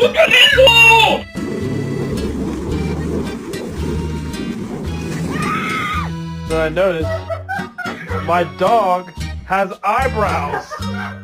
Look at this wall! Then I noticed my dog has eyebrows.